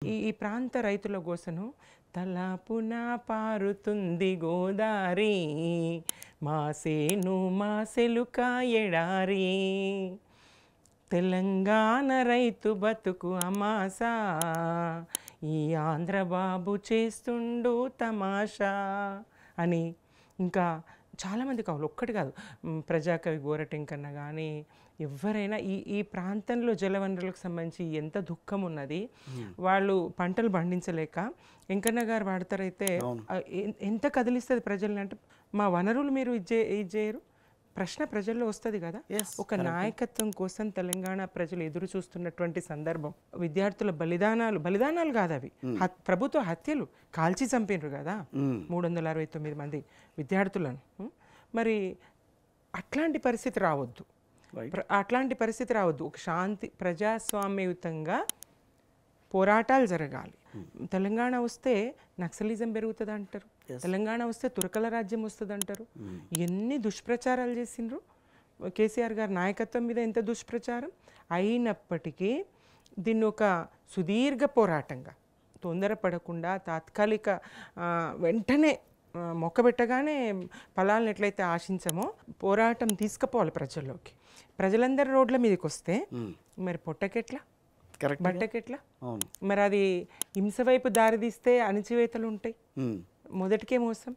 ఈ ప్రాంత రైతుల గోసను తలాపున పారుతుంది గోదారి మాసేను మాసెలుక ఎడారి తెలంగాణ రైతు బతుకు అమాసా ఈ ఆంధ్రబాబు చేస్తుండు తమాషా అని ఇంకా చాలామంది కవులు ఒక్కటి కాదు ప్రజాకవి గోరటెంకన్న కానీ ఎవరైనా ఈ ప్రాంతంలో జలవనరులకు సంబంధించి ఎంత దుఃఖం ఉన్నది వాళ్ళు పంటలు పండించలేక వెంకన్న గారు వాడతారైతే ఎంత కదిలిస్తుంది ప్రజల్ని అంటే మా వనరులు మీరు ఇది చేయరు ప్రశ్న ప్రజల్లో వస్తుంది కదా ఒక నాయకత్వం కోసం తెలంగాణ ప్రజలు ఎదురు చూస్తున్నటువంటి సందర్భం విద్యార్థుల బలిదానాలు కాదు అవి ప్రభుత్వ హత్యలు కాల్చి చంపినరు కదా 369 మంది విద్యార్థులను మరి అట్లాంటి పరిస్థితి రావద్దు ఒక శాంతి ప్రజాస్వామ్యయుతంగా పోరాటాలు జరగాలి తెలంగాణ వస్తే నక్సలిజం పెరుగుతుంది అంటారు తెలంగాణ వస్తే తురకల రాజ్యం వస్తుంది అంటారు ఎన్ని దుష్ప్రచారాలు చేసిండ్రు కేసీఆర్ గారి నాయకత్వం మీద ఎంత దుష్ప్రచారం అయినప్పటికీ దీన్ని ఒక సుదీర్ఘ పోరాటంగా తొందరపడకుండా తాత్కాలిక వెంటనే మొక్కబెట్టగానే ఫలాలను ఎట్లయితే ఆశించమో పోరాటం తీసుకుపోవాలి ప్రజల్లోకి ప్రజలందరూ రోడ్ల మీదకి వస్తే మరి పొట్టకెట్లా బట్టకెట్లా మరి అది హింస వైపు దారితీస్తే అణిచివేతలు ఉంటాయి మొదటికే మోసం